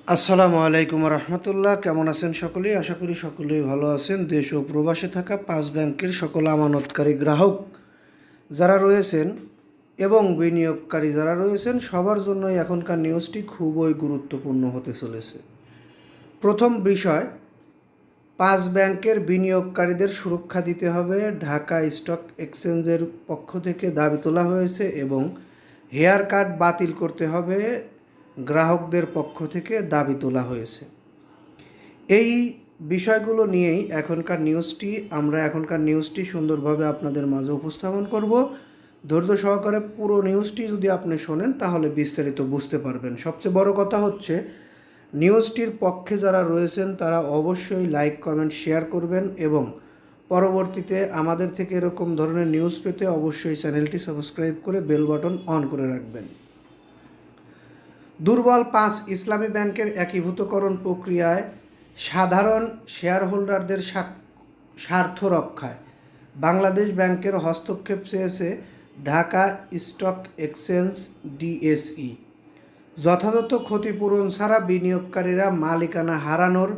আসসালামু আলাইকুম রহমতুল্লাহ। কেমন আছেন সকলেই? আশা করি সকলেই ভালো আছেন। দেশ ও প্রবাসে থাকা 5 ব্যাংকের সকল আমানতকারী গ্রাহক যারা রয়েছেন এবং বিনিয়োগকারী যারা রয়েছেন সবার জন্যই এখনকার নিউজটি খুবই গুরুত্বপূর্ণ হতে চলেছে। প্রথম বিষয়, 5 ব্যাংকের বিনিয়োগকারীদের সুরক্ষা দিতে হবে ঢাকা স্টক এক্সচেঞ্জের পক্ষ থেকে দাবি তোলা হয়েছে এবং হেয়ার কাট বাতিল করতে হবে গ্রাহকদের পক্ষ থেকে দাবি তোলা হয়েছে। এই বিষয়গুলো নিয়েই এখনকার নিউজটি সুন্দরভাবে আপনাদের মাঝে উপস্থাপন করব। ধৈর্য সহকারে পুরো নিউজটি যদি আপনি শোনেন তাহলে বিস্তারিত বুঝতে পারবেন। সবচেয়ে বড় কথা হচ্ছে, নিউজটির পক্ষে যারা রয়েছেন তারা অবশ্যই লাইক, কমেন্ট, শেয়ার করবেন এবং পরবর্তীতে আমাদের থেকে এরকম ধরনের নিউজ পেতে অবশ্যই চ্যানেলটি সাবস্ক্রাইব করে বেল বাটন অন করে রাখবেন। দুর্বল 5 ইসলামী ব্যাংকের একীভূতকরণ প্রক্রিয়ায় সাধারণ শেয়ারহোল্ডারদের স্বার্থ রক্ষায় বাংলাদেশ ব্যাংকের হস্তক্ষেপ চেয়েছে ঢাকা স্টক এক্সচেঞ্জ ডিএসই। যথাযথ ক্ষতিপূরণ ছাড়া বিনিয়োগকারীরা মালিকানা হারানোর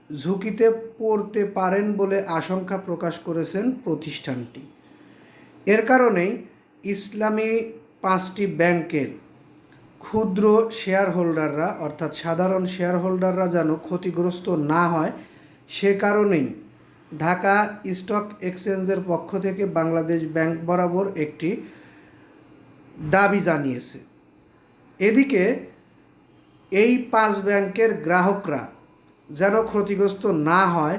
ঝুঁকিতে পড়তে পারেন বলে আশঙ্কা প্রকাশ করেছেন প্রতিষ্ঠানটি। এর কারণেই ইসলামী 5টি ব্যাংকের ক্ষুদ্র শেয়ার হোল্ডাররা অর্থাৎ সাধারণ শেয়ার হোল্ডাররা যেন ক্ষতিগ্রস্ত না হয়, সে কারণেই ঢাকা স্টক এক্সচেঞ্জের পক্ষ থেকে বাংলাদেশ ব্যাংক বরাবর একটি দাবি জানিয়েছে। এদিকে এই 5 ব্যাংকের গ্রাহকরা যেন ক্ষতিগ্রস্ত না হয়,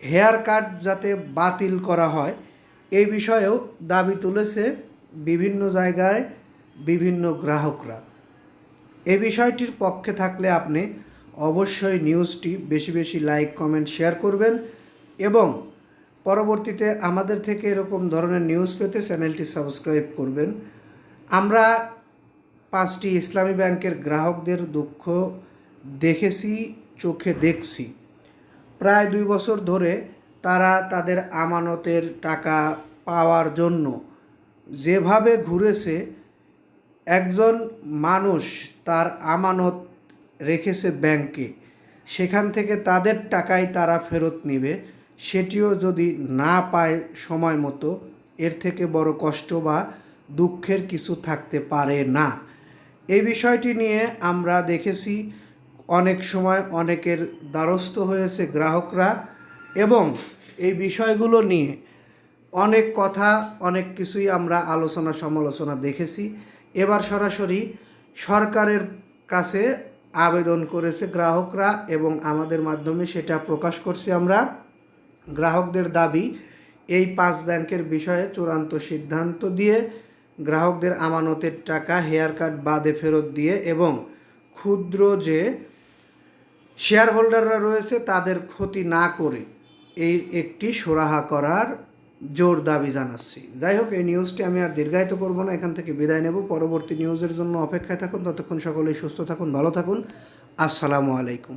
হেয়ার কাট যাতে বাতিল করা হয়, এই বিষয়েও দাবি তুলেছে বিভিন্ন জায়গায় বিভিন্ন গ্রাহকরা। এই বিষয়টির পক্ষে থাকলে আপনি অবশ্যই নিউজটি বেশি বেশি লাইক, কমেন্ট, শেয়ার করবেন এবং পরবর্তীতে আমাদের থেকে এরকম ধরনের নিউজ পেতে চ্যানেলটি সাবস্ক্রাইব করবেন। আমরা 5টি ইসলামী ব্যাংকের গ্রাহকদের দুঃখ দেখেছি, চোখে দেখছি। প্রায় 2 বছর ধরে তারা তাদের আমানতের টাকা পাওয়ার জন্য যেভাবে ঘুরেছে, একজন মানুষ তার আমানত রেখেছে ব্যাংকে, সেখান থেকে তাদের টাকাই তারা ফেরত নেবে, সেটিও যদি না পায় সময় মতো, এর থেকে বড় কষ্ট বা দুঃখের কিছু থাকতে পারে না। এই বিষয়টি নিয়ে আমরা দেখেছি অনেক সময় অনেকের দ্বারস্থ হয়েছে গ্রাহকরা এবং এই বিষয়গুলো নিয়ে অনেক কথা, অনেক কিছুই আমরা আলোচনা সমালোচনা দেখেছি। এবার সরাসরি সরকারের কাছে আবেদন করেছে গ্রাহকরা এবং আমাদের মাধ্যমে সেটা প্রকাশ করছি আমরা। গ্রাহকদের দাবি, এই 5 ব্যাংকের বিষয়ে চূড়ান্ত সিদ্ধান্ত দিয়ে গ্রাহকদের আমানতের টাকা হেয়ার কাট বাদে ফেরত দিয়ে এবং ক্ষুদ্র যে শেয়ার হোল্ডাররা রয়েছে তাদের ক্ষতি না করে এই একটি সুরাহা করার জোর দাবি জানাচ্ছি। যাই হোক, এই নিউজটি আমি আর দীর্ঘায়িত করব না, এখান থেকে বিদায় নেব। পরবর্তী নিউজের জন্য অপেক্ষায় থাকুন। ততক্ষণ সকলেই সুস্থ থাকুন, ভালো থাকুন। আসসালামু আলাইকুম।